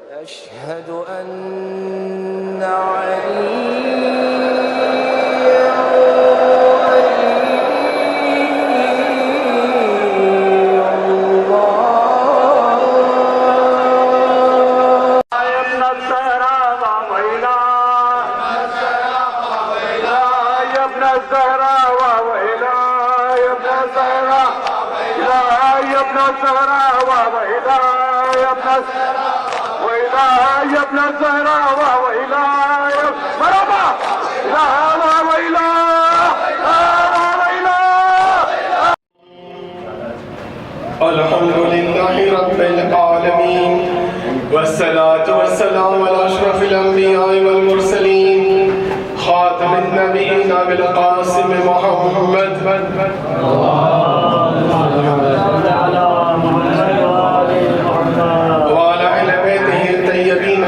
أشهد أن عليا يا ابن الزهراء وإله مرحبا لا وإله الحمد لله رب العالمين والصلاة والسلام على أشرف الأنبياء والمرسلين خاتم النبيين بالقاسم محمد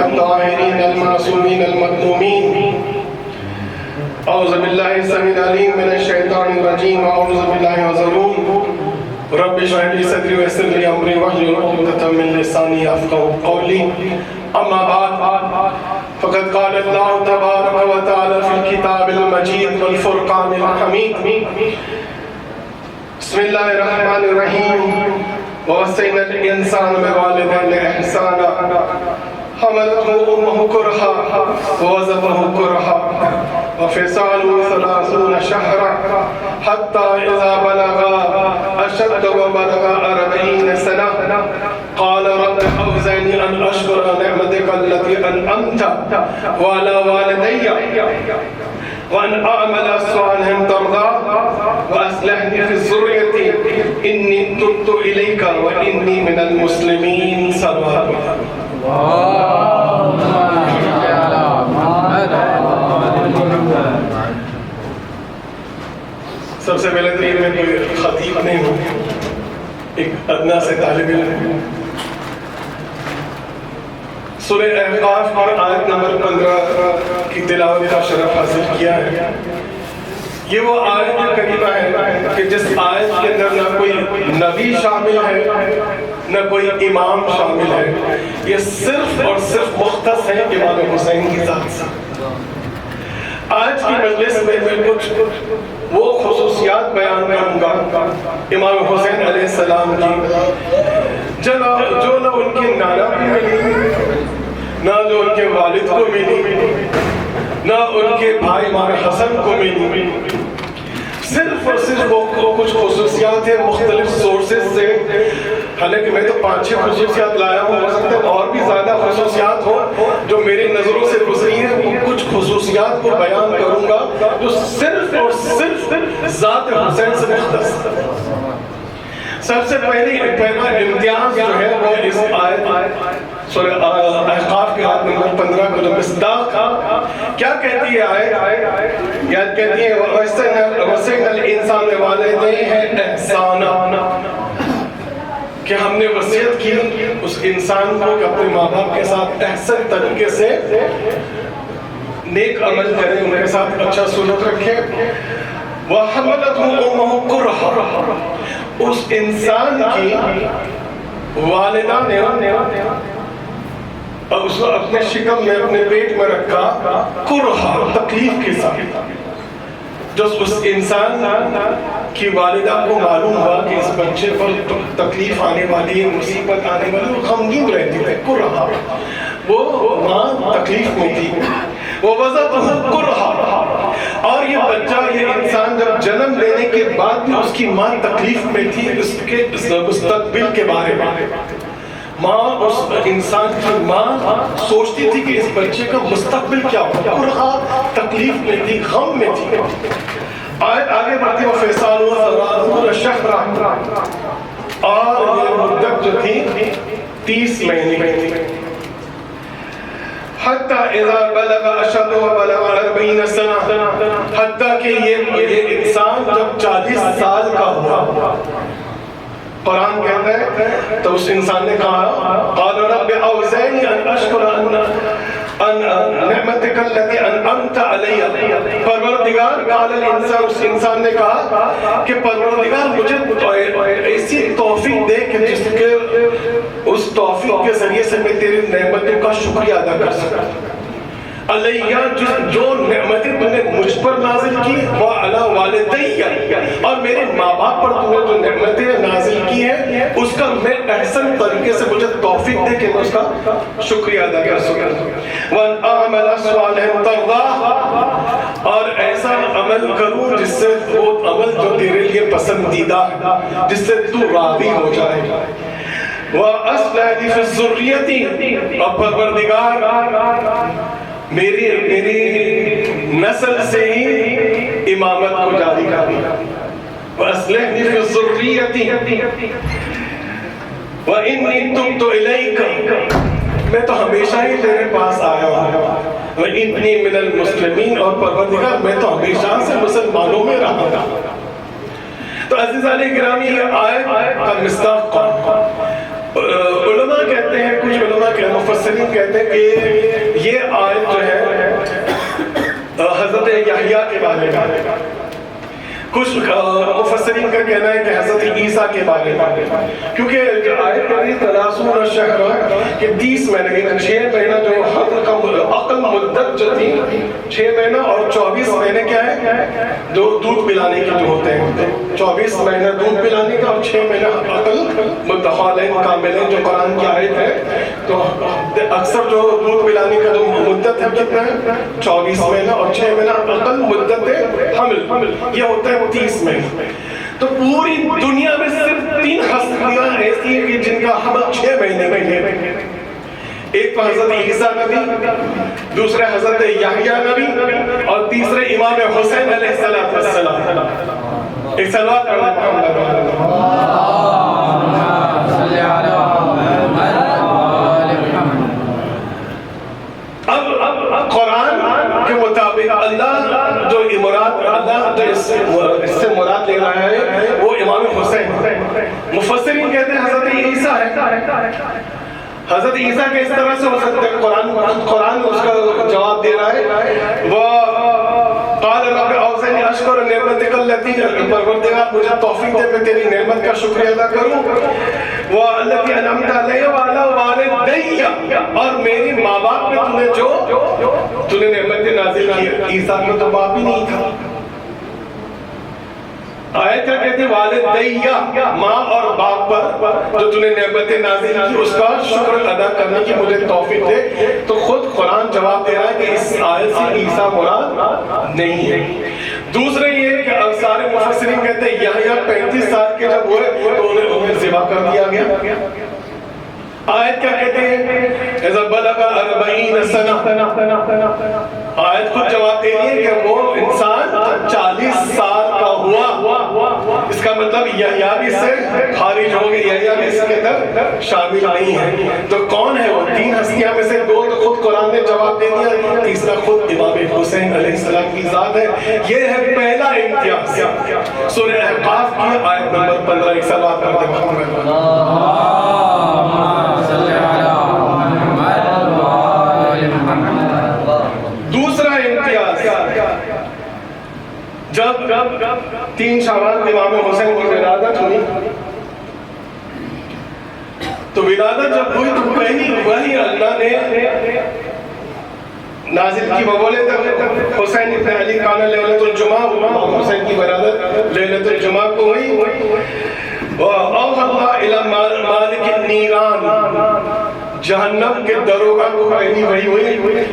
الطاهرين المعصومين المظلومين. أعوذ بالله السميع العليم من الشيطان الرجيم. أعوذ بالله وزروم رب اشرح لي صدري ويسر لي أمري واحلل عقدة من لساني يفقهوا قولي. أما بعد فقد قال الله تبارك وتعالى في الكتاب المجيد والفرقان الحميد. بسم الله الرحمن الرحيم. ووصينا الإنسان بوالديه إحسانا حملته أمه كرها ووضعه كرها وفصاله 30 شهرا حتى إذا بلغ أشد وبلغ 40 سنة قال رب أوزعني أن أشكر نعمتك التي أنعمت على والدي وأن أعمل صالحا ترضاه وأصلحني في ذريتي إني تبت إليك وإني من المسلمين. صلوات سب سے پہلے تو میں کوئی خطیب نہیں ہوں، ایک ادنا سے طالب علم. سورہ احقاف اور آیت نمبر 15 کی تلاوت کا شرف حاصل کیا ہے. یہ وہ آیت کریمہ ہے کہ جس آیت کے اندر نہ کوئی نبی شامل ہے نہ کوئی امام شامل ہے. یہ صرف اور صرف مختص ہے امام حسین کی ذات سے. آج کی مجلس میں کچھ وہ خصوصیات بیان کروں گا امام حسین علیہ السلام کی جو نہ ان کے نانا کو ملی، نہ جو ان کے والد کو ملی، نہ ان کے بھائی امام حسن کو ملی. صرف اور صرف وہ کچھ خصوصیات ہیں مختلف سورسز سے. حالانکہ میں تو 5-6 خصوصیات لایا ہوں، ہو سکتا ہے اور بھی زیادہ خصوصیات ہوں جو میری نظروں سے گزری ہیں. وہ کچھ خصوصیات کو بیان کروں گا جو صرف اور صرف ذات حسین سے مختص. سب سے پہلا امتیاز جو ہے وہ اس آیت سورہ احقاف کی آیت نمبر 15 کا جو مصداق کیا کہتی ہے آیت؟ یاد کہتی ہے وَوَصَّيْنَا الْإِنسَانَ بِوَالِدَيْهِ إِحْسَانًا، کہ ہم نے وصیت کی اس انسان کو کہ اپنے ماں باپ کے ساتھ احسن طریقے سے نیک عمل کرے، ان کے ساتھ اچھا سلوک رکھے. وَحَمَلَتْهُ أُمُّهُ كُرْهًا، اس انسان کی والدہ نے اس کو اپنے شکم میں اپنے پیٹ میں رکھا کرہا، تکلیف کے ساتھ. جو اس انسان کی والدہ کو معلوم ہوا کہ اس بچے پر تکلیف آنے والی ہے، مصیبت آنے والی، وہ غمگین رہتی ہے. کرہا، وہ ماں تکلیف میں تھی. وہ وضعتہ کرہا، اور یہ بچہ یہ انسان جب جنم لینے کے بعد بھی اس کی ماں تکلیف میں تھی اس کے مستقبل کے بارے میں. ماں اس انسان کی ماں سوچتی تھی کہ اس بچے کا مستقبل کیا ہوگا. کرہا، تکلیف میں تھی، غم میں تھی. آگے بڑھتی وہ فیصال ہوا شہرہ، اور یہ مدت جو تھی 30 مہینے تھی. حتیٰ اذا بلغ اشد و بلغ 40 سنہ، حتیٰ کہ یہ انسان جب 40 سال کا ہوا. قرآن کہتا ہے تو اس انسان نے کہا قال رب اوزعنی ان اشکر ان نعمتک التي انعمت علی، پروردگار پروردگار قال الانسان، اس انسان نے کہا کہ پروردگار مجھے ایسی توفیق دے کہ جس کے اس توفیق کے ذریعے سے میں تیری نعمتوں کا شکریہ ادا کر سکوں. علیہ، جو نعمتیں تو نے مجھ پر نازل کی، وعلی والدیہ، اور میرے ماں باپ پر تو نے جو نعمتیں نازل کی ہیں اس کا میں احسن طریقے سے مجھے توفیق دے کہ میں اس کا شکریہ ادا کر سکوں. وَأَنْ أَعْمَلَ صَالِحًا تَرْضَاهُ، اور ایسا عمل کروں جس سے وہ عمل جو تیرے لیے پسندیدہ ہے، جس سے تو راضی ہو جائے. وَأَصْلِحْ لِي فِي ذُرِّيَّتِي، اور پروردگار میری نسل سے ہی امامت کو جاری کر دیا. وَأَصْلِحْ لِي فِي ذُرِّيَّتِي وَإِنِّي تُبْتُ إِلَيْكَ، میں تو ہمیشہ ہی تیرے پاس آیا ہوں. وَإِنِّي مِنَ الْمُسْلِمِينَ، اور پروردگار میں تو ہمیشہ سے مسلمانوں میں رہا ہوں. تو عزیزان گرامی، یہ آیت کا مصداق کون؟ علماء کہتے ہیں، کچھ علماء مفسرین کہتے ہیں کہ یہ آیت جو ہے حضرت یحییٰ کے بارے میں، کچھ مفسرین کا کہنا ہے کہ حضرت عیسیٰ کے بارے میں، کیونکہ آیت کہتی ہے 30 شہر کہ 30 مہینے، 6 مہینہ جو حضرت کا عقل مدت جو تھی 6 مہینہ، اور 24 مہینے کیا ہے جو دودھ پلانے کے جو ہوتے ہیں، 24 مہینہ دودھ پلانے کا اور 6 مہینہ عقل متحالین کاملین جو قرآن کی آیت ہے. تو اکثر جو دودھ پلانے کا جو مدت ہے کتنا ہے 24 مہینہ، اور 6 مہینہ عقل مدت حمل، یہ ہوتا ہے 30 مہینے. تو پوری دنیا میں صرف 3 ہستیاں ایسی ہیں کہ جن کا حمل 6 مہینے میں ہے. ایک تو حضرت عیسیٰ نبی، دوسرے حضرت یحییٰ نبی، اور تیسرے امام حسین علیہ السلام. ایک صلوات پڑھیں محمد. اب قرآن کے مطابق اللہ جو مراد، اللہ جو اس سے مراد لے رہا ہے وہ امام حسین. مفسرین کہتے ہیں حضرت عیسیٰ ہے. حضرت عیسیٰ کے اس طرح سے ہو سکتا ہے، قرآن اس کا جواب دے رہا ہے. وہ قال رب اوزنی اشکر نعمتک التی، پروردگار مجھے توفیق دے کہ تیری نعمت کا شکریہ ادا کروں. وہ التی انعمت علیہ وعلی والدیہ، اور میری ماں باپ پہ تو نے نعمتیں نازل کی. عیسیٰ کو تو باپ ہی نہیں تھا. آیت کیا کہتے ہیں؟ والدیہ، ماں اور باپ پر جو نے نعمتیں نازل کی اس کا شکر ادا کرنے کی مجھے توفیق دے. تو خود قرآن جواب دے رہا ہے کہ اس آیت سے عیسیٰ مراد نہیں ہے. دوسرے یہ کہ سارے مفسرین کہتے ہیں یحییٰ 35 سال کے جب ہوئے تو انہیں ذبح کر دیا گیا. آیت کیا کہتے ہیں؟ اذا بلغ 40 سنہ، آیت خود جواب دے رہی ہے کہ وہ انسان 40 سال کا ہوا. اس کا مطلب یحییٰ بھی اس سے خارج ہو گئے، یحییٰ بھی اس کے اندر شامل نہیں ہے. تو کون ہے وہ 3 ہستیاں میں سے 2 تو خود قرآن نے جواب دے دیا، تیسرا خود امام حسین علیہ السلام کی ذات ہے. یہ ہے پہلا امتیاز. سورہ احقاف کی آیت نمبر 15. ایک صلوات پڑھتے ہیں. دوسرا امتیاز، جب 3 شعبان امام حسین کی ولادت ہوئی، تو ولادت جب ہوئی تو پہلی وحی اللہ نے نازل کی. بولے تب حسین ابن علی کان لیلۃ الجمعہ، امام حسین کی ولادت لیلۃ الجمعہ کو ہوئی. وَأَوْحَى اللَّهُ إِلَى مَالِكِ النِّيرَانِ، جہنم کے دروغہ کو پہلی وحی ہوئی.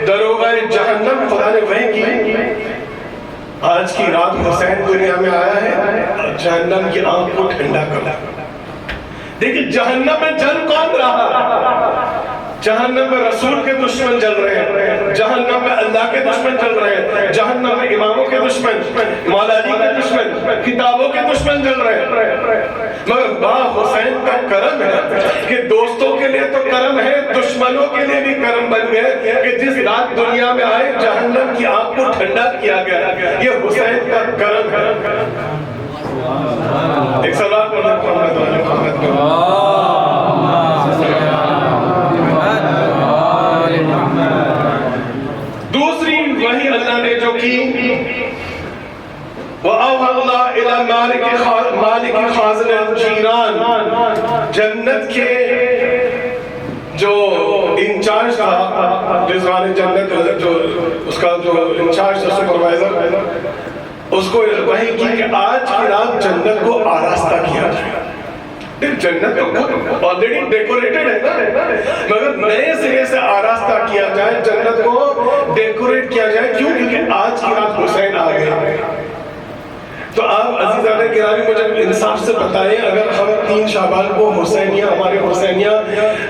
دروغہ جہنم خدا نے وحی کی، آج کی رات حسین دنیا میں آیا ہے، جہنم کی آنکھ کو ٹھنڈا کر. دیکھیں جہنم میں جل کون رہا؟ جہنم میں رسول کے دشمن جل رہے ہیں، جہنم میں اللہ کے دشمن جل رہے ہیں، جہنم میں اماموں کے دشمن، مولا علی کے دشمن، کتابوں کے دشمن جل رہے ہیں. مگر با حسین کا کرم ہے کہ دوستوں کے لیے تو کرم ہے، دشمنوں کے لیے بھی کرم بن گئے کہ جس رات دنیا میں آئے جہنم کی آنکھ کو ٹھنڈا کیا گیا. یہ حسین کا کرم ہے. ایک سوال دوسری وحی جنت کے جو انچارج تھا، رضوان جنت جو اس کا جو انچارج تھا، سپروائزر، اس کو وحی کی کہ آج کی رات جنت کو آراستہ کیا جائے. جنت تو آلریڈی ڈیکوریٹڈ ہے نا، مگر نئے سرے سے آراستہ کیا جائے، جنت کو ڈیکوریٹ کیا جائے. کیوں؟ کیونکہ آج کی رات حسین آ گئے. تو آپ عزیزان گرامی مجھے انصاف سے بتائیں، اگر ہم 3 شعبان کو حسینیہ، ہمارے حسینیہ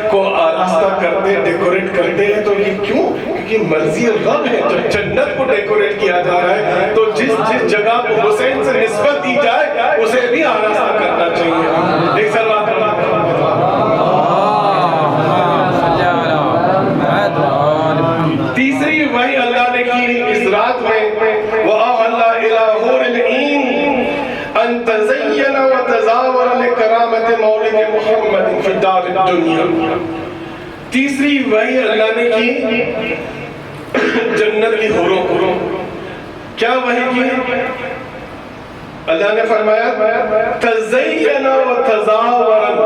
کو آراستہ کرتے، ڈیکوریٹ کرتے ہیں، تو یہ کیوں؟ کیونکہ مرضی رب ہے. جب جنت کو ڈیکوریٹ کیا جا رہا ہے تو جس جگہ کو حسین سے نسبت دی جائے اسے بھی آراستہ کرنا چاہیے. ایک سلوات تیسری وحی اللہ نے کی اس رات میں، وَأَوْحَى إِلَىٰ حُورِ الْعِينِ أَن تَزَيَّنَ وَتَزَاوَرَ لِكَرَامَةِ مَوْلِدِ مُحَمَّدٍ فِي الدَّارِ الدُّنْيَا. تیسری وحی اللہ نے کی جنت کی حوروں کو. کیا وحی کی؟ اللہ نے فرمایا تزین و تزاورن.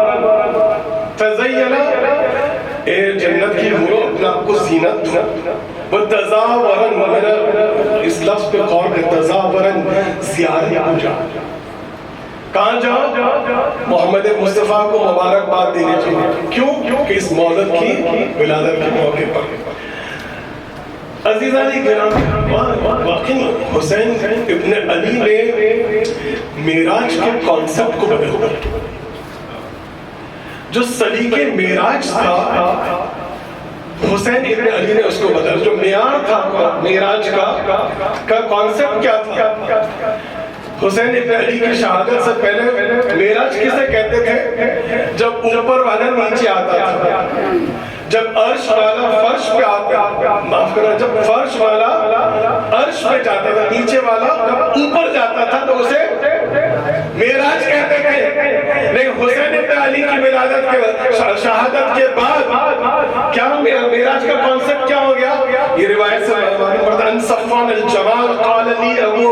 تزین اے جنت کی حوروں اپنا آپ کو زینت دو. وہ تزاورن، میرا اس لفظ پہ غور ہے، تزاورن زیارت کو جاؤ. کہاں جاؤ؟ محمد مصطفیٰ کو مبارکباد دینے چاہیے. کیوں؟ کہ اس مولد کی ولادت کے موقع پر. عزیزان گرامی، واقعی حسین ابن علی نے معراج کے کانسیپٹ کو بدل دیا. جو سلیقے معراج تھا، حسین ابن علی نے اس کو بدل. جو معیار تھا معراج کا کانسیپٹ کیا تھا؟ حسین ابن علی کی شہادت سے پہلے معراج کسے کہتے تھے؟ جب اوپر والا نیچے آتا تھا، جب عرش والا فرش پہ آتا، معاف کرنا، جب فرش والا عرش پہ جاتا تھا، نیچے والا جب اوپر جاتا تھا تو اسے معراج کہتے تھے. لیکن حسین ابن علی کی ولادت کے شہادت کے بعد کیا معراج کا کانسیپٹ کیا ہو گیا؟ یہ روایت سے معلوم پڑتا ہے. ان صفوان الجمال قال لی ابو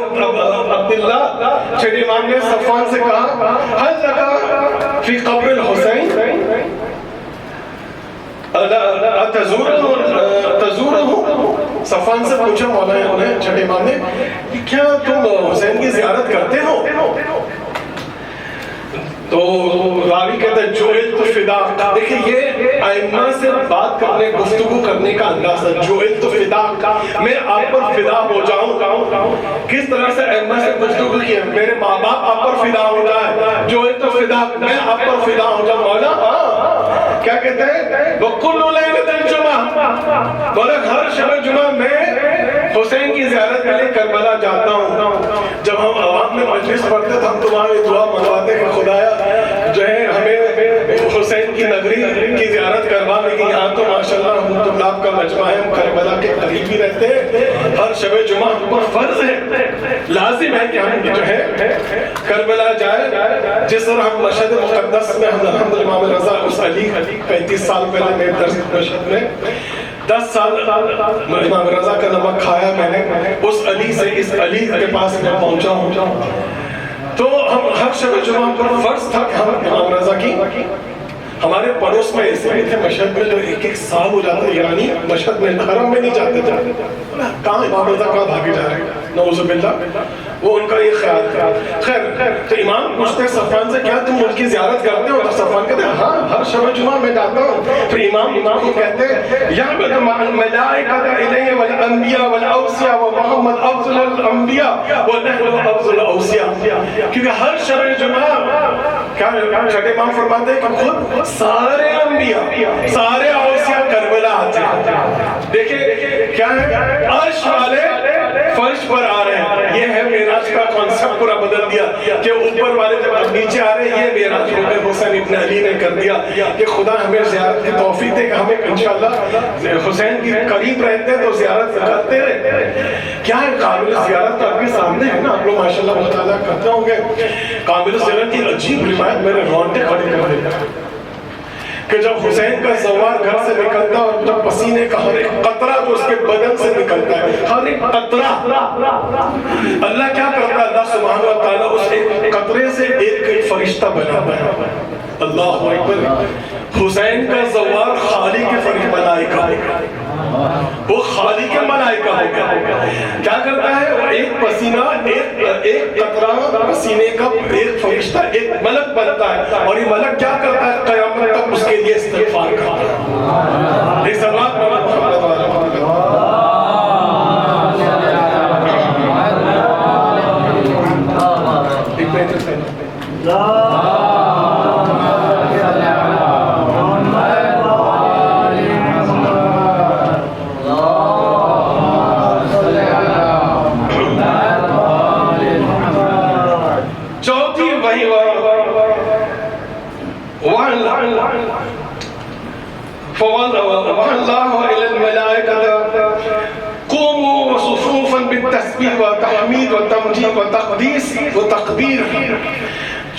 عبداللہ، چھٹے امام نے صفوان سے کہا هل لك فی قبر الحسین تزورہ. صفوان سے پوچھا مولانا نے، چھٹے امام نے، کیا تم حسین کی زیارت کرتے ہو؟ تو راوی کہتا ہے جعلت فداک. دیکھیں یہ ائمہ سے بات کرنے، گفتگو کرنے کا انداز ہے. جعلت فداک، میں آپ پر فدا ہو جاؤں. کس طرح سے ائمہ سے گفتگو کی ہے؟ میرے ماں باپ آپ پر فدا ہو جائے. جعلت فداک، میں آپ پر فدا ہو جاؤں. مولا کیا کہتے ہیں؟ وَكُلُّ لَيْلَةٍ الجمعہ، بولے ہر شب جمعہ میں حسین کی زیارت کے لیے کربلا جاتا ہوں. جب ہم عوام میں مجلس پڑھتے تو ہم تمہاری دعا منگواتے کہ خدایا جو ہے ہمیں حسین کی نگری کی زیارت کروا. لیکن یہاں تو ماشاءاللہ ہم طلاب کا مجمع ہے، ہم کربلا کے قریب ہی رہتے ہیں. ہر شب جمعہ ہم پر فرض ہے، لازم ہے کہ ہم جو ہے کربلا جائے. جس طرح ہم مشہد مقدس میں ہم الحمد امام رضا اس علی 35 سال پہلے میرے درس مشہد میں 10 سال امام رضا کا نمک کھایا میں نے. اس علی سے اس علی کے پاس میں پہنچا ہوں. تو ہم ہر شب جمعہ پر فرض تھا کہ ہم امام رضا کی، ہمارے پڑوس میں ایسے بھی تھے مشہد میں جو 1-1 سال ہو جاتے، یعنی مشہد میں حرم میں نہیں جاتے تھے. کہاں امام رضا کہاں بھاگے جا رہے ہیں، نعوذ باللہ. وہ ان کا یہ خیال تھا. خیر تو امام پوچھتے صفوان سے کیا تم ان کی زیارت کرتے ہو؟ تو صفوان کہتے ہیں ہاں ہر شب جمعہ میں جاتا ہوں. پھر امام کو کہتے ہیں یعبد مع الملائکۃ الیہ والانبیاء والاوصیاء ومحمد افضل الانبیاء ونحن افضل الاوصیاء. کیونکہ ہر شب جمعہ کیا چھٹے امام فرماتے ہیں کہ خود سارے انبیاء سارے اوصیاء کربلا آتے ہیں. دیکھیں کیا ہے، عرش والے فرش پر آ رہے ہیں. یہ ہے معراج کا کانسیپٹ پورا بدل دیا کہ اوپر والے جب نیچے آ رہے ہیں. یہ معراج کو حسین ابن علی نے کر دیا کہ خدا ہمیں زیارت کی توفیق دے کہ ہمیں انشاءاللہ حسین کی قریب رہتے ہیں تو زیارت کرتے رہتے. کیا ہے قابل زیارت تو آپ کے سامنے ہے نا، آپ لوگ ماشاءاللہ مطالعہ کرتے ہوں گے. قابل زیارت کی عجیب روایت میرے رونگٹے کھڑے کر دیتا ہے کہ جب حسین کا زوار گھر سے نکلتا اور جب پسینے کا ہر ایک قطرہ جو اس کے بدن سے نکلتا ہے، ہر ایک قطرہ اللہ کیا کرتا ہے؟ اللہ سبحانہ و تعالیٰ اس ایک قطرے سے ایک فرشتہ بناتا ہے. اللہ اکبر. حسین کا زوار خالق فرشتہ ملائکہ، وہ خالق ملائکہ ہو گیا. کیا کرتا ہے؟ وہ ایک پسینہ، ایک قطرہ پسینے کا ایک فرشتہ، ایک ملک بنتا ہے، اور یہ ملک کیا کرتا ہے؟ قیامت تک اس کے لیے استغفار کرتا ہے. ایک سلوات پڑھو محمد والا. چوتھی وہی وَاللَّهُ إِلَى الْمَلَائِكَةِ قُومُوا صُفُوفًا بِالتَّسْبِيحِ وَتَحْمِيدِ وَتَمْجِيدِ وَتَقْدِيسِ وَتَقْبِيرِ.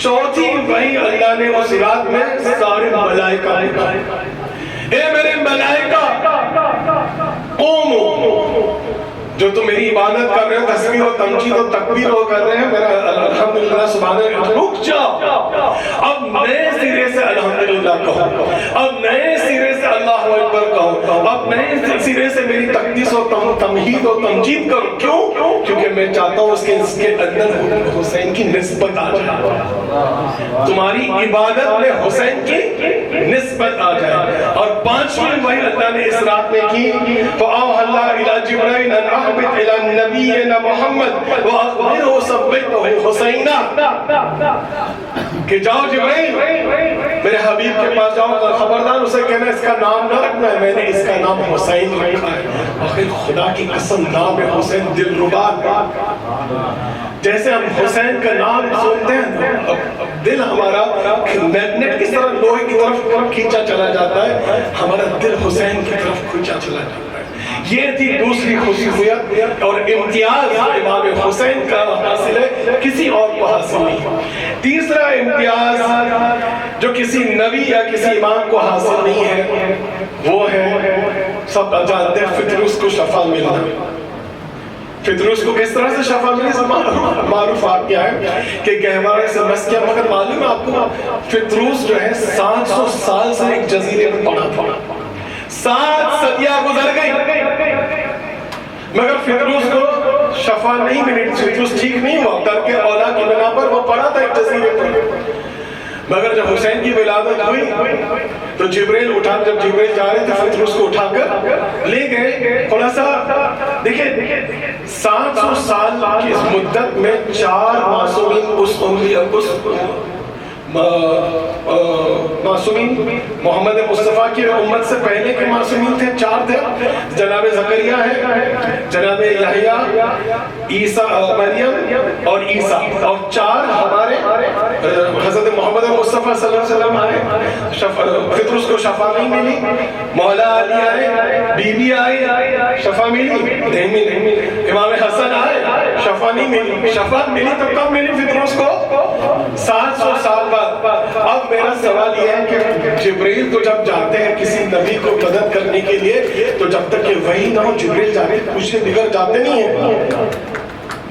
چوتھی وہی اللہ نے اس رات میں سارے ملائکہ بھیجے. اے میرے ملائکہ، قوموا، جو تم میری عبادت کر رہے ہو، تسبیح و تمجید و تکبیر ہو کر رہے ہیں، میرا الحمدللہ سبحان اللہ، رک جاؤ. اب نئے سرے سے الحمدللہ کہو، اب نئے سرے سے اللہ اکبر کہو، اب نئے سرے سے میری تقدیس و تمجید و تمجید کرو. کیوں؟ کیونکہ میں چاہتا ہوں اس کے اندر حسین کی نسبت آ جائے، تمہاری عبادت میں حسین کی نسبت آ جائے. اور پانچویں وحی اللہ نے اس رات میں کی، فَأَوْحَى اللَّهُ إِلَى جِبْرَائِيلَ أَنْ أَهْبِطْ إِلَى نَبِيِّنَا مُحَمَّدٍ وَأَخْبِرْهُ ثَبِّتْهُ حُسَيْنًا، کہ جاؤ جبرائیل میرے حبیب کے پاس جاؤ، خبردار اسے کہنا اس کا نام نہ رکھنا ہے، میں نے اس کا نام حسین رکھا ہے. آخر خدا کی قسم نام ہے حسین دل ربا. جیسے ہم حسین کا نام سنتے ہیں دل ہمارا میگنیٹ کی طرح لوہے کی طرف کھینچا چلا جاتا ہے، ہمارا دل حسین کی طرف کھینچا چلا جاتا ہے. یہ تھی دوسری خصوصیت اور امتیاز امام حسین کا حاصل ہے، کسی اور کو حاصل نہیں. تیسرا امتیاز جو کسی نبی یا کسی امام کو حاصل نہیں ہے، وہ ہے سب جانتے ہیں فطروس کو شفا ملنا. فطروس کو کس طرح سے شفا ملی؟ معروف آپ کیا ہے کہ گہوارے سے مس کیا. مگر معلوم ہے آپ کو فطروس جو ہے 700 سال سے ایک جزیرے میں پڑا تھا، 7 صدیاں گزر گئی مگر فطروس کو شفا نہیں ملی. فطروس ٹھیک نہیں ہوا، در کے اولا کی بنا پر وہ پڑا تھا ایک جزیرے پر. مگر جب حسین کی ولادت ہوئی تو جبریل جب جبریل جا رہے تھے فطروس کو اٹھا کر لے گئے. تھوڑا سا دیکھیں 700 سال کی اس مدت میں 4 معصومین محمد مصطفیٰ کی امت سے پہلے کے معصومین تھے، 4 تھے. جناب زکریا ہے، جناب یحییٰ، عیسیٰ مریم اور عیسیٰ، اور 4 ہمارے حضرت محمد مصطفیٰ صلی اللہ علیہ وسلم آئے. فطروس کو شفا نہیں ملی. مولا علی آئے، بی بی آئی، شفا ملی نہیں ملی. امام حسن آئے، شفا نہیں ملی. شفا ملی تو کب ملی فطروس کو؟ 700 سال بعد. اب میرا سوال یہ ہے کہ جبریل تو جب جاتے ہیں کسی نبی کو مدد کرنے کے لیے تو جب تک کہ وحی نہ ہو جبریل جا کے پوچھنے بغیر جاتے نہیں ہیں.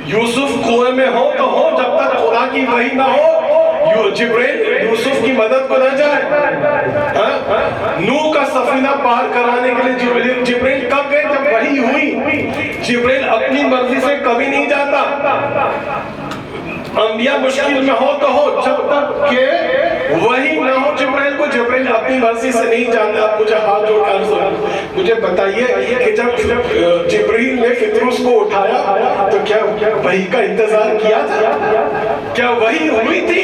یوسف کنویں میں ہو تو ہو، جب تک خدا کی وحی نہ ہو جبریل یوسف کی مدد کو نہ جائے. نوح کا سفینہ پار کرانے کے لیے جبریل کب گئے؟ جب وحی ہوئی. جبریل اپنی مرضی سے کبھی نہیں جاتا. انبیاء مشکل میں ہو تو ہو، جب تک کہ وہی نہ ہو جبریل کو، جبریل اپنی مرضی سے نہیں جانتا. آپ مجھے ہاتھ جوڑ کر مجھے بتائیے کہ جب جبریل نے فطروس کو اٹھایا تو کیا وحی کا انتظار کیا تھا؟ کیا وحی ہوئی تھی؟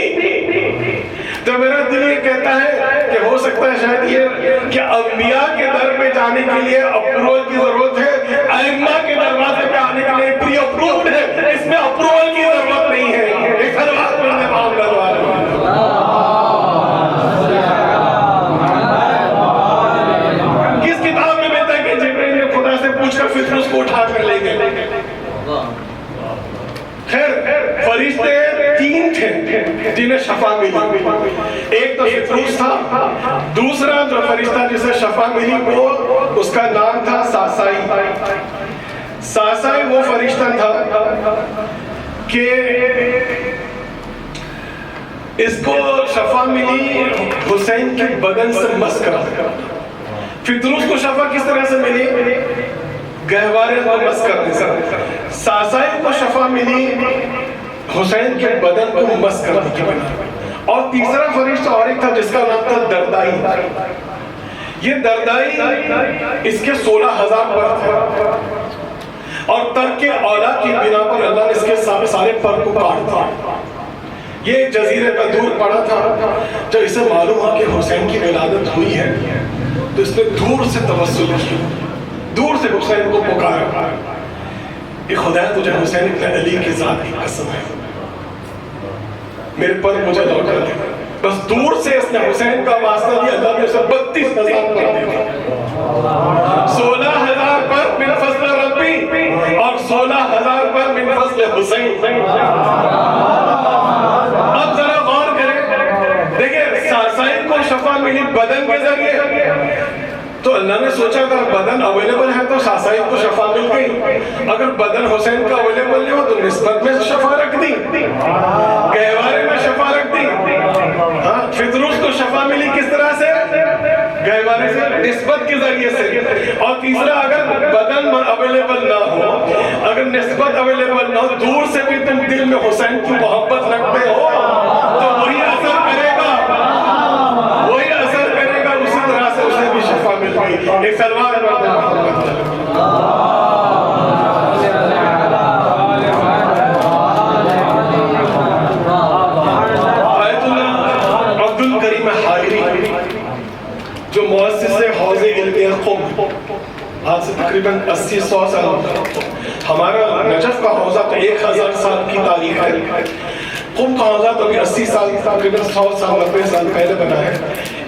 تو میرا دل یہ کہتا ہے کہ ہو سکتا ہے شاید یہ کہ انبیاء کے در پہ جانے کے لیے اپروول کی ضرورت ہے، ائمہ کے دروازے پہ آنے کے لیے پری اپرووڈ ہے، اس میں اپروول کی ضرورت نہیں ہے. ایک خلوات پڑھنے معاف کروا رہے ہیں. کس کتاب میں ملتا ہے کہ جبریل نے خدا سے پوچھ کر فطروس کو اٹھا کر لے گئے؟ خیر فرشتے 3 تھے جنہیں شفا ملی. ایک تو فطروس تھا، دوسرا جو فرشتہ جسے شفا ملی وہ اس کا نام تھا ساسائی. ساسائی وہ فرشتہ تھا کہ اس کو شفا ملی حسین کے بدن سے مس کرا. فطروس کو شفا کس طرح سے ملی؟ گہوارے کو مس کرنے سے. ساسائل کو شفا ملی حسین کے بدن کو مس کرنے کی بنا. اور تیسرا فرشتہ اور ایک تھا جس کا نام تھا دردائی. یہ دردائی اس کے 16,000 پر تھا اور ترک اولاد کی بنا پر اللہ نے اس کے سارے پر کو کاٹ دیا. یہ ایک جزیرے پر دور پڑا تھا. جب اسے معلوم ہوا کہ حسین کی ولادت ہوئی ہے تو اس نے دور سے توسل کیا, دور سے حسین کو پکارا. یہ خدا تجھے حسین ابن علی کی ذات کی قسم ہے, میرے پر مجھے لوٹا دے. بس دور سے اس نے حسین کا واسطہ دیا. اللہ نے اسے 32,000 پر دیا. 16,000 پر من فضل ربی اور 16,000 پر من فضل حسین. اب ذرا غور کریں, دیکھیں ساسائن کو شفا ملی بدن کے ذریعے, تو اللہ نے سوچا اگر بدن اویلیبل ہے تو ساسائن کو شفا مل گئی. اگر بدن حسین کا اویلیبل نہیں ہو تو نسبت میں شفا رکھ دی, گہوارے میں شفا رکھ دی. ہاں, فطروس کو شفا ملی کس طرح سے؟ گہوارے سے, نسبت کے ذریعے سے. اور تیسرا, اگر بدن اویلیبل نہ ہو, اگر نسبت اویلیبل نہ ہو, دور سے بھی تم دل میں حسین کی محبت رکھتے ہو تو وہی اثر کرے گا, وہی اثر کرے گا. اسی طرح سے اسے بھی شفا مل گئی. ایک سلوات جو مؤسس حوض علم قم, آج سے تقریباً 80-100 سال. ہمارا نجف کا حوضہ تو 1000 سال کی تاریخ ہے. قم کا حوضہ تو ابھی 80 سال, تقریباً 100 سال 90 سال پہلے بنا ہے.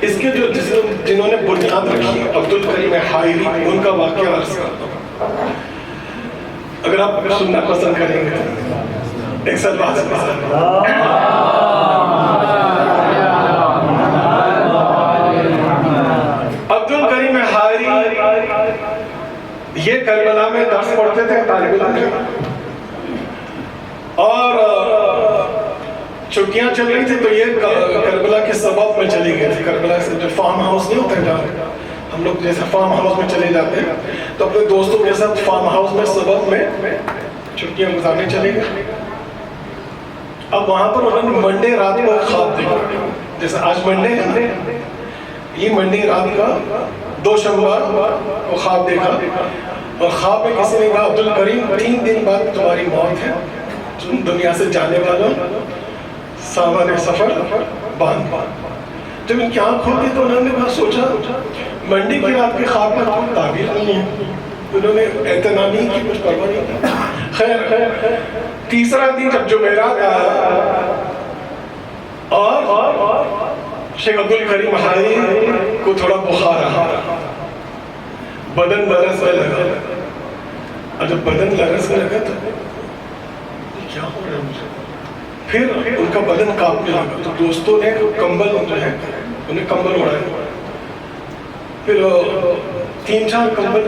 اس کے جو جنہوں نے بنیاد رکھی عبدالکریم حائری, ان کا واقعہ عرض کرتا ہوں اگر آپ سننا پسند کریں گے. ایک سال بعد عبدالکریم حائری یہ کربلا میں درس پڑھتے تھے طالب علم, اور چھٹیاں چل رہی تھی تو یہ کربلا کے سبب میں چلی گئے تھے. کربلا سے جو فارم ہاؤس نہیں ہوتا ہے, ہم لوگ جیسے فارم ہاؤس میں چلے جاتے ہیں, تو اپنے دوستوں کے ساتھ فارم ہاؤس میں سبب میں چھٹیاں گزارنے چلے گئے. اب وہاں پر انہوں نے منڈے رات کو خواب دیکھا, جیسے آج منڈے ہے, یہ منڈے رات کا 2 شنبہ کو خواب دیکھا. اور خواب میں کسی نے کہا عبدالکریم 3 دن بعد تمہاری موت ہے, تم دنیا سے جانے والوں سامان سفر باندھ. جب ان کی آنکھ کھولی تو انہوں نے سوچا منڈی کی رات کے خواب کا کوئی تعبیر نہیں ہے. انہوں نے اعتنا نہیں کی, کچھ پرواہ نہیں کی. خیر, تیسرا دن جب جمعرات آیا اور شیخ عبدالکریم حائری کو تھوڑا بخار آیا, بدن لرزنے لگا. اور جب بدن لرزنے لگا تو کیا ہو رہا ہے مجھے, پھر ان کا بدن کانپنے لگا. تو دوستوں نے کمبل جو ہے انہیں کمبل اڑایا. پھر 3-4 کمبل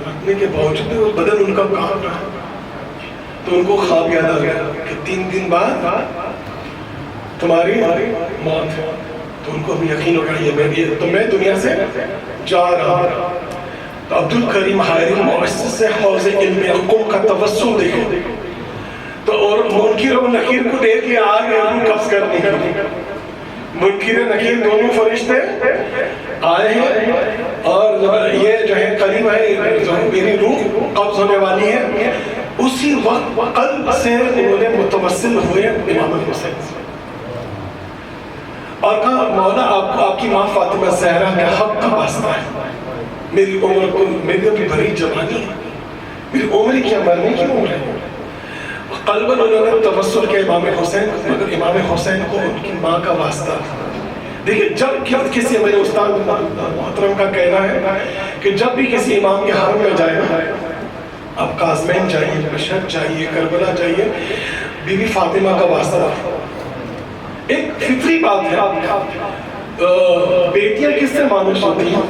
رکھنے کے باوجود بدن ان کا کانپ رہا. تو ان کو خواب یاد آ گیا کہ 3 دن بعد تمہاری موت ہے. تو ان کو ابھی یقین ہو گیا تو میں دنیا سے جا رہا ہوں. تو عبدالکریم حائری مؤسس حوض علم قم کا توسل دیکھو تو, اور منکر و نکیر کو دیکھ کے آ گئے روح قبض کرنے کی. منکر نکیر دونوں فرشتے آئے ہیں اور یہ جو ہے قریب ہے جو میری روح قبض ہونے والی ہے. اسی وقت قلب سے انہوں نے متوسل ہوئے امام حسین سے اور کہا مولا آپ کی ماں فاطمہ زہرا کے حق کا واسطہ ہے, میری عمر کو, میری ابھی بھری جوانی ہے, میری عمر کیا مرنے کی عمر ہے. قلباً انہوں نے توسل کیا امام حسین, مگر امام حسین کو ان کی ماں کا واسطہ. دیکھیں جب کسی میرے استاد محترم کا کہنا ہے کہ جب بھی کسی امام کے حرم میں جائے نا, اب قاسمین جائیے, مشہد جائیے, کربلا جائیے, بی بی فاطمہ کا واسطہ. ایک فطری بات ہے, بیٹیاں کس سے مانوس ہوتی ہیں؟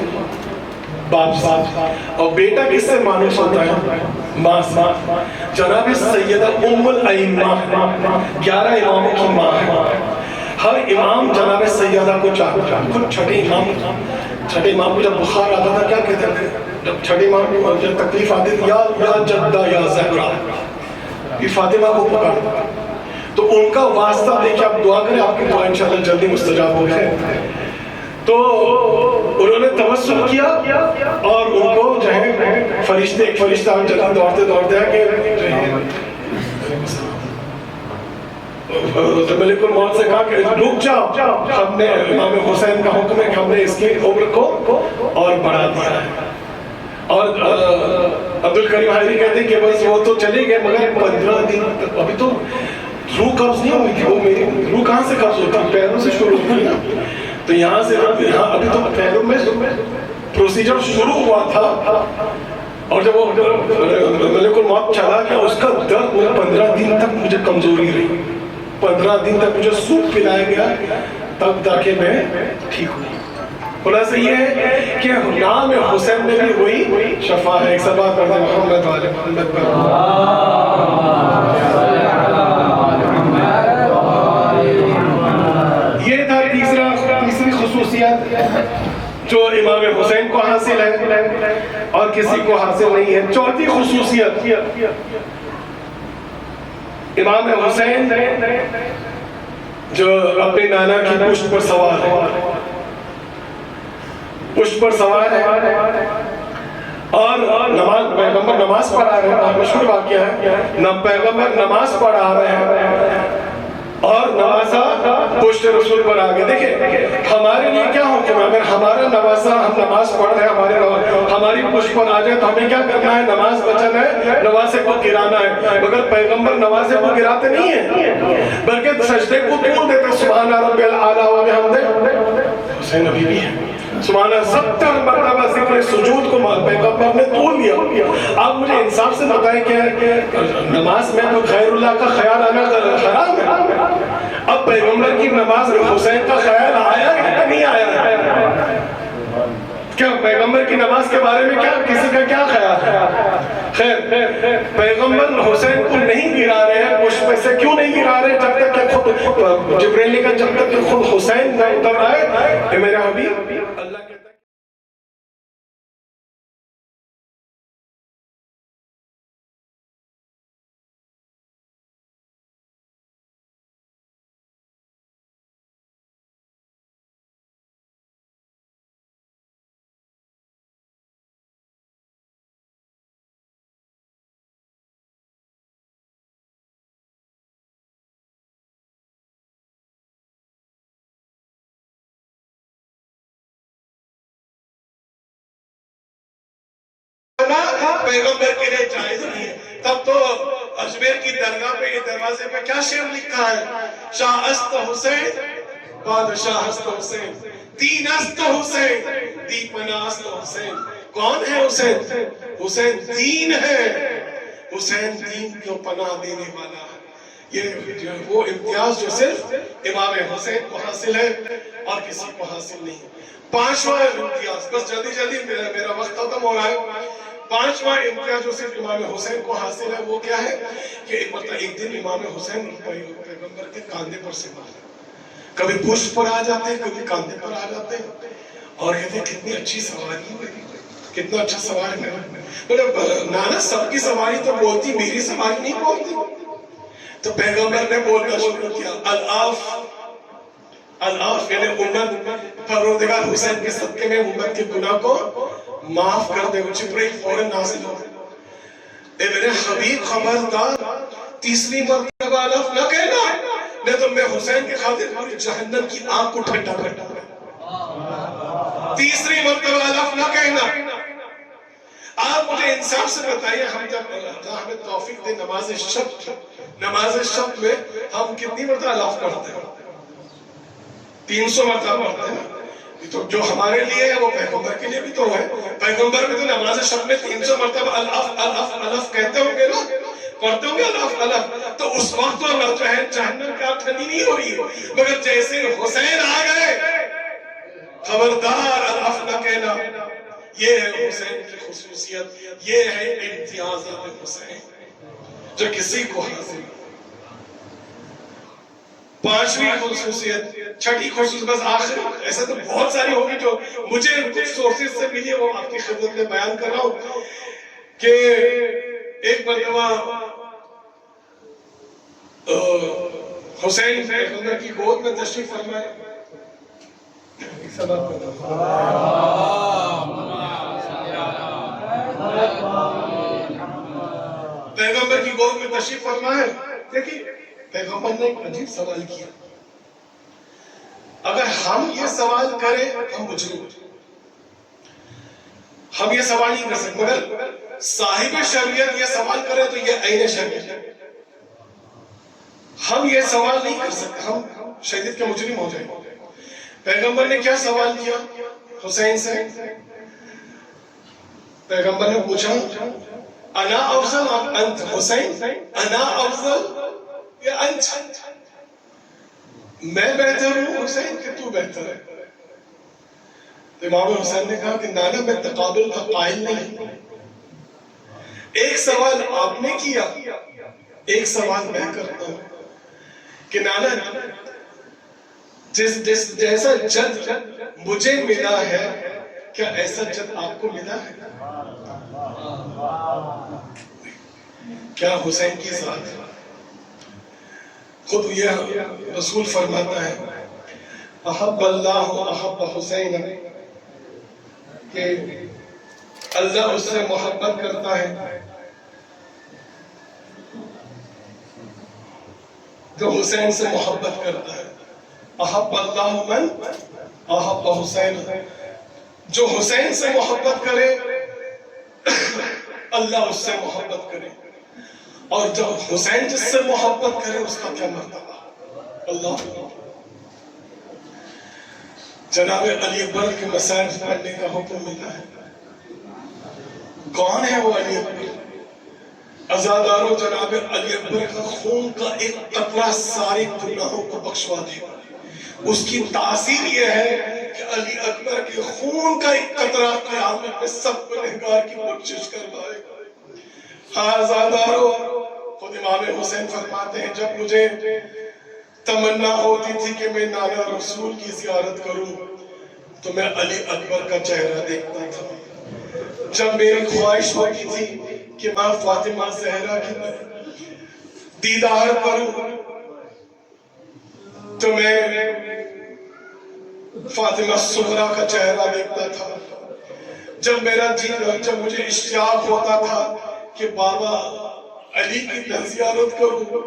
باپ سے. اور بیٹا کس سے مانوس ہوتا ہے؟ ماں سے. جناب سیدہ ام الائمہ 11 اماموں کی ماں ہے. ہر امام جناب سیدہ کو چاہتا. خود چھٹے امام کو جب بخار آتا تھا کیا کہتے تھے؟ جب چھٹے امام کو جب تکلیف آتی تھی، یا جدہ یا زہرا، یہ فاطمہ کو پکارتا. تو ان کا واسطہ دے کے آپ دعا کریں، آپ کی دعا انشاءاللہ جلدی مستجاب ہو جائے. تو انہوں نے توسل کیا اور ان کو جو ہے ایک فرشتہ جلدی دوڑتے دوڑتے ہے کہ ملک الموت سے کہا کہ رک جاؤ، ہم نے امام حسین کا حکم ہے کہ ہم نے اس کی عمر کو اور بڑھا دیا ہے. اور عبدالکریم حائری کہتے ہیں کہ بس وہ تو چلے گئے مگر 15 دن تک ابھی تو روح قبض نہیں ہوئی تھی. وہ میری روح کہاں سے قبض ہوتی؟ پیروں سے شروع ہوئی نا. تو یہاں سے ابھی تو پیروں میں پروسیجر شروع ہوا تھا. اور جب وہ ملک الموت چلا گیا، اس کا درد مجھے 15 دن تک مجھے کمزوری رہی. 15 دن تک مجھے سوپ پلایا گیا تب تاکہ میں ٹھیک ہوں. خلاصہ یہ ہے کہ نام حسین میں بھی وہی شفا ہے. ایک سب بات کرتے ہیں محمد والے محمد پر. یہ تھا تیسری خصوصیت جو امام حسین کو حاصل ہے اور کسی کو حاصل نہیں ہے. چوتھی خصوصیت، امام حسین جو اپنے نانا کی پشت پر سوار ہے، پشت پر سوار ہے اور پیغمبر نماز پڑھا رہے ہیں. مشہور واقعہ ہے، پیغمبر نماز پڑھا رہے ہیں اور نوازا پشت رسول پر آگے. دیکھیں ہمارے لیے کیا حکم ہے؟ اگر ہمارا نوازا، ہم نماز پڑھ رہے ہیں، ہماری پشت پر آ جائے تو ہمیں کیا کرنا ہے؟ نماز بچانا ہے، نوازے کو گرانا ہے. مگر پیغمبر نوازے کو گراتے نہیں ہیں بلکہ سجدے کو توڑ دیتے. سبحان ربی الاعلیٰ و بحمدہ. حسین ابھی بھی ہے سبحان اللہ. 70 مرتبہ ذکر سجود کو پیغمبر نے توڑ لیا. آپ مجھے انصاف سے بتائیں کہ نماز میں تو غیر اللہ کا خیال آنا حرام ہے. اب پیغمبر کی نماز میں حسین کا خیال آیا ہے نہیں آیا؟ کیا پیغمبر کی نماز کے بارے میں کیا کسی کا کیا خیال ہے؟ خیر، پیغمبر حسین کو نہیں گرا رہے ہیں پشت پہ سے. کیوں نہیں گرا رہے؟ جب تک کہ خود جبرائیل نے کہا جب تک کہ خود حسین نہ اتر آئے کہ میرا حبیب اللہ کے پیغمبر کے لیے جائز نہیں ہے. تب تو اجمیر کی درگاہ پہ یہ دروازے پہ کیا شعر لکھا ہے؟ شاہ است حسین بادشاہ است حسین، دین است حسین دی پناہ است حسین. کون ہے حسین؟ حسین دین ہے. حسین دین کو پناہ دینے والا ہے. یہ وہ امتیاز جو صرف امام حسین کو حاصل ہے اور کسی کو حاصل نہیں. پانچواں امتیاز، بس جلدی میرا وقت ختم ہو رہا ہے. پانچواں امتیاز جو صرف امام حسین کو حاصل ہے وہ کیا ہے کہ ایک دن امام حسین پیغمبر کے کاندھے پر سے مارے. کبھی پشت پر آ جاتے ہیں، کبھی کاندھے پر آ جاتے ہیں اور کہتے ہیں کتنی اچھی سواری ہے، کتنا اچھا سوار ہے. مطلب نانا سب کی سواری تو بولتی، میری سواری نہیں بولتی. تو پیغمبر نے بولنا شروع کیا العاف یعنی امت، پروردگار حسین کے صدقے میں امت کے گناہ کو معاف کر دے. جبرائیل فوراً نازل ہو گئے. اے میرے حبیب خبردار، تیسری مرتبہ الف نہ کہنا، نہیں تو میں حسین کے خاطر پوری جہنم کی آگ کو ٹھنڈا کر دوں گا. تیسری مرتبہ الف نہ کہنا. آپ مجھے انصاف سے بتائیے، ہم جب اللہ ہمیں توفیق دے نماز شب میں ہم کتنی مرتبہ الف پڑھتے ہیں؟ 300 مرتبہ پڑھتے ہیں. تو جو ہمارے لیے ہے وہ پیغمبر کے لیے بھی تو ہے. پیغمبر بھی تو نماز شب میں 300 مرتبہ الف کہتے ہوں گے نا، پڑھتے ہوں گے الف. تو اس وقت تو اللہ جو ہے جہنم کا ٹھنڈی نہیں ہو رہی ہے. مگر جیسے حسین آ گئے، خبردار الف نہ کہنا. یہ ہے حسین کی خصوصیت، یہ ہے امتیازات حسین جو کسی کو حاصل. پانچویں خصوصیت چھٹی خصوص بس آخر ایسا تو بہت ساری ہوگی جو مجھے کچھ سورسز سے ملی وہ آپ کی خدمت میں بیان کر رہا ہوں کہ ایک مرتبہ حسین پیغمبر کی گود میں تشریف فرمائے. پیغمبر کی گود میں تشریف فرمائے. دیکھیں پیغمبر نے ایک عجیب سوال کیا. اگر ہم یہ سوال کریں ہم مجرم, ہم یہ سوال نہیں کر سکتے, مگر صاحب شریعت یہ سوال کرے تو یہ عین شریعت. ہم یہ سوال نہیں کر سکتے, ہم شریعت کے مجرم ہو جائیں. پیغمبر نے کیا سوال کیا حسین سے؟ پیغمبر نے پوچھا انا افضل ام انت حسین, انا افضل یا انت, میں بہتر ہوں حسین کہ تو بہتر ہے؟ امام حسین نے کہا کہ نانا میں تقابل کا قائل نہیں, ایک سوال آپ نے کیا, ایک سوال میں کرتا ہوں کہ نانا جیسا جد مجھے ملا ہے کیا ایسا جد آپ کو ملا ہے؟ کیا حسین کی ذات ہے. خود یہ رسول فرماتا ہے احب اللہ احب حسین, کہ اللہ اس سے محبت کرتا ہے جو حسین سے محبت کرتا ہے. احب اللہ من احب حسین, جو حسین سے محبت کرے اللہ اس سے محبت کرے, اور جب حسین جس سے محبت کرے اس کا کیا مرتبہ. اللہ جناب علی اکبر کے مسائل پڑھنے کا حکم ملا ہے. کون ہے وہ علی اکبر؟ عزاداروں جناب علی اکبر کا خون کا ایک قطرہ سارے گناہوں کو بخشوا دے گا. اس کی تاثیر یہ ہے کہ علی اکبر کے خون کا ایک قطرہ قیامت میں سب گنہگار کی بخشش کروائے گا. ہاں عزاداروں, خود امام حسین فرماتے ہیں جب مجھے تمنا ہوتی تھی کہ میں نانا رسول کی زیارت کروں تو میں علی اکبر کا چہرہ دیکھتا تھا. جب میری خواہش ہوتی تھی کہ ماں فاطمہ زہرا کی دیدار کروں تو میں فاطمہ صغرا کا چہرہ دیکھتا تھا. جب مجھے اشتیاق ہوتا تھا کہ بابا علی کی زیارت کروں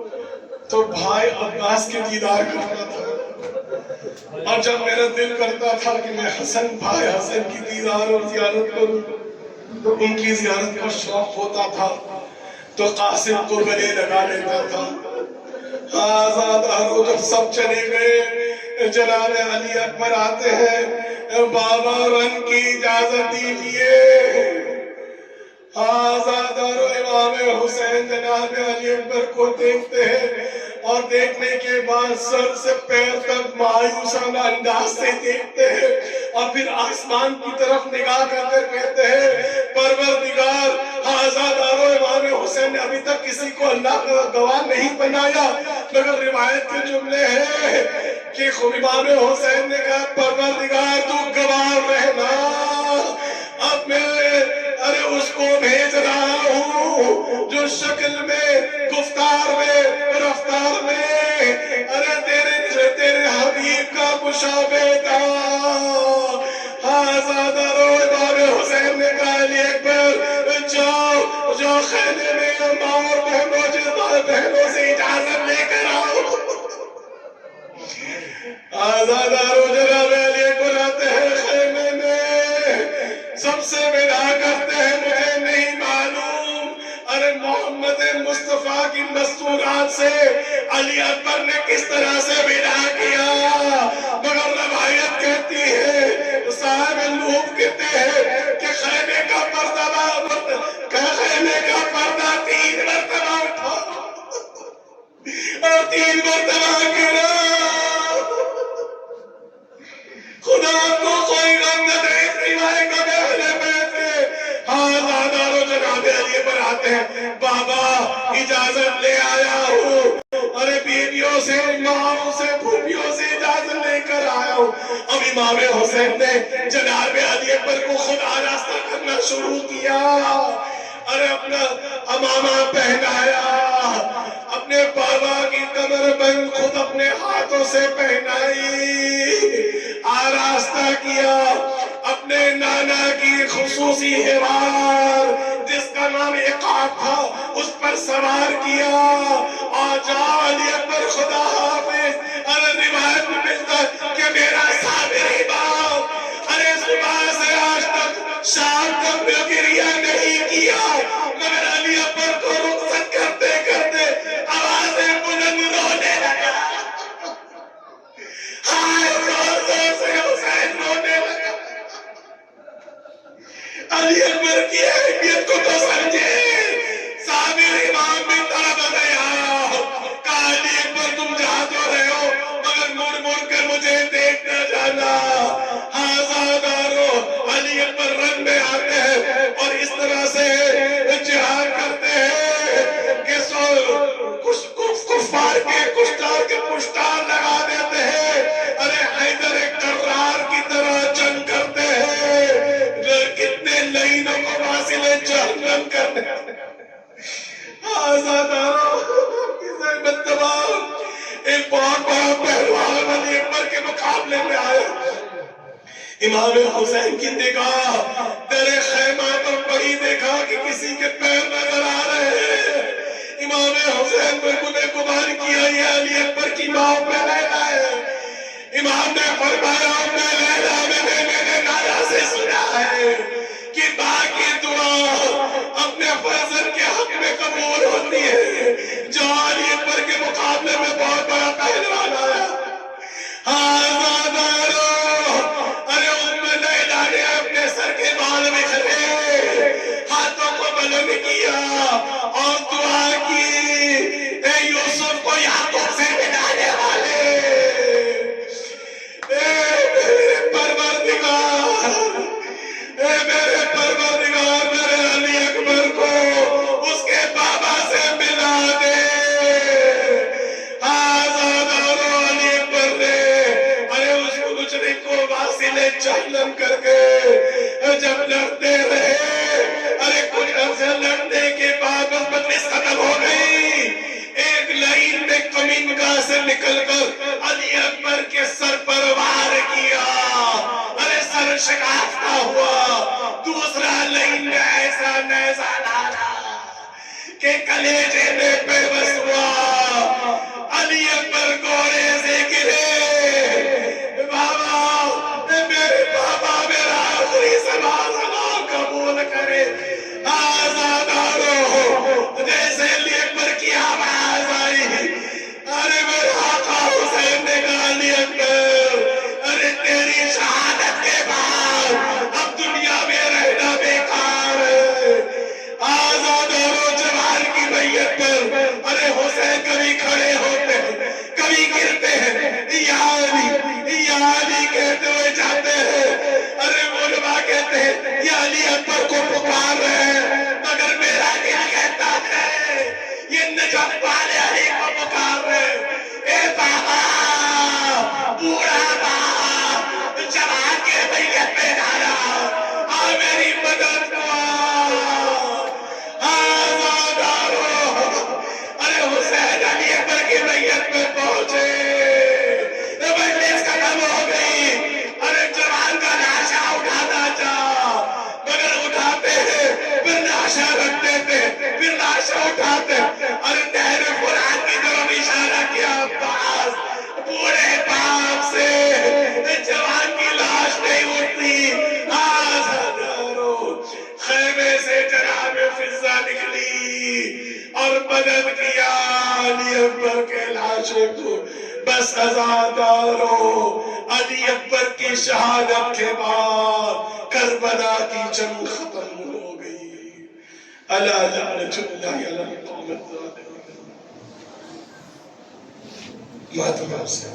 تو بھائی عباس کے دیدار کرتا تھا. اور جب میرا دل کرتا تھا کہ میں حسن بھائی حسن کی دیدار اور زیارت کروں تو ان کی زیارت کا شوق ہوتا تھا تو قاسم کو گلے لگا لیتا تھا. آزاداروں جب سب چلے گئے جناب علی اکبر آتے ہیں, بابا رن کی اجازت دیجئے. آزاداروں امام حسین جناب علی اکبر کو دیکھتے ہیں اور دیکھنے کے بعد سر سے پیر تک مایوسانہ انداز سے دیکھتے ہیں اور پھر آسمان کی طرف نگاہ کر کر کہتے ہیں پروردگار, آزاداروں امام حسین نے ابھی تک کسی کو اللہ کا گواہ نہیں بنایا, مگر روایت کے جملے ہیں کہ امام حسین نے کہا پروردگار تو گواہ رہنا, اب میں اس کو بھیج رہا ہوں جو شکل میں, گفتار میں, رفتار میں تیرے حبیب کا مشابہ تھا. آزاداروں امام حسین نے کہا علی اکبر جاؤ خیمے میں ماں اور بہنوں سے اجازت لے کر آؤ. آزاداروں جناب علی اکبر آتے ہیں خیمے میں, سب سے ودا کرتے ہیں مجھے نہیں معلوم محمد مصطفیٰ کی مستورات سے علی اکبر نے کس طرح سے ودا کیا, مگر روایت کہتی ہے صاحب اللوف کہتے ہیں کہ خیمے کا پردہ 3 مرتبہ اٹھا اور 3 مرتبہ گرا. خدا کو کوئی غم نہ دے سوائے کبھی اہل بیت کے. آزاداروں جناب علی پر آتے ہیں, بابا اجازت لے آیا ہوں, ارے بیویوں سے, ماں سے, پھوپھیوں سے اجازت لے امام حسین نے جناب علی اکبر کو خود آراستہ کرنا شروع کیا، ارے اپنا امامہ پہنایا، اپنے بابا کی کمر بند خود اپنے ہاتھوں سے پہنائی، آراستہ کیا، اپنے نانا کی خصوصی حوار جس کا نام عقاب تھا اس پر سوار کیا، اور جا علی اکبر خدا حافظ، ارے روایت میں ملتا کہ میرا صابری باپ ارے صبح سے آج تک شام تک میں گریہ نہیں کیا، مگر علی اکبر کو رخصت کرتے کرتے آوازیں بلند رونے لگا، ہائے زور زور سے حسین رونے لگا۔ علی اکبر کی اہمیت کو تو سمجھے، صابر امام بھی طرف گیا، کہا علی اکبر تم جہاں تو رہے ہو مگر مڑ مڑ کر مجھے دیکھنا جانا، علی اکبر رنگ میں آتے ہیں اور اس طرح سے جہاد کرتے ہیں کہ کفار کے کشتار کے پشتار لگا دیتے ہیں، ارے حیدر کرار کی طرح جنگ کرتے ہیں، کتنے لعینوں کو واصل جہنم کرتے ہیں۔ آزاداروں کی زحمت تمام ایک بہت بڑا پہلوان علی اکبر کے مقابلے میں آیا، امام حسین کی نگاہ تیرے خیمہ پر پڑی، دیکھا کہ کسی کے پیر نظر آ رہے ہیں، امام حسین نے گمان کیا یہ علی اکبر کی ماں پہ لیلا ہے، امام نے فرمایا میں لیلا میں نے نانا سے سنا ہے کہ ماں کی دعا اپنے فرزند کے حق میں قبول ہوتی ہے، جو علی اکبر کے مقابلے میں بہت بڑا پہلوان آیا۔ سر کے بال بکھرے، ہاتھوں کو بلند کیا اور دعا کی، اے یوسف کو یعقوب سے ملانے والے، اے میرے پروردگار، اے میرے پروردگار، میرے علی اکبر کو اس کے بابا سے ملا دے۔ آزاداروں علی اکبر نے ارے اس مجرم کو واصل جہنم کر کے جب لڑتے رہے، ارے کچھ عرصہ لڑنے کے بعد مجلس ختم ہو گئی، ایک لائن میں کمینگاہ سے نکل کر علی اکبر کے سر پر وار کیا، ارے سر شکافتہ ہوا، دوسرا لائن میں ایسا نیزہ ڈالا کہ کلیجے میں پیوست ہوا، علی اکبر گھوڑے سے گرے، بابا میرے بابا میرا آخری سوال قبول کرے۔ آزاداروں جیسے علی اکبر کی آواز آئی، ارے میرے آقا حسین نے کہا علی اکبر ارے تیری شہادت کے بعد اب دنیا میں رہنا بیکار ہے۔ آزاداروں جوان کی میت پر ارے حسین کبھی کھڑے ہوتے ہیں کبھی گرتے ہیں، یا علی کہتے ہوئے جاتے ہیں، ارے علماء کہتے ہیں یہ علی اکبر کو پکار رہے ہیں، مگر میرا دل کہتا ہے یہ نجف والے علی کو پکار رہے ہیں۔ اے بابا، بوڑھا باپ جوان کے میت پہ ڈالا، آ میری مدد کو آزاداروں، ارے حسین علی اکبر کی میت پہ پہنچے، مجلس ختم ہو گئی، ارے جوان کا لاشا اٹھانا چاہ، مگر اٹھاتے ہیں پھر لاشا رکھ دیتے، پھر لاشا اٹھاتے، ارے نہر فرات کی طرف اشارہ کیا، عباس بوڑھے باپ سے جوان کی لاش نہیں اٹھتی۔ آزاداروں خیمے سے جناب فضہ نکلی اور مدد کیا علی اکبر کے لاشے کو۔ بس آزاداروں علی اکبر کی شہادت کے بعد کربلا کی جنگ ختم ہو گئی۔ اللہ لعنت اللہ علی القوم الظالمین۔ ماتم سے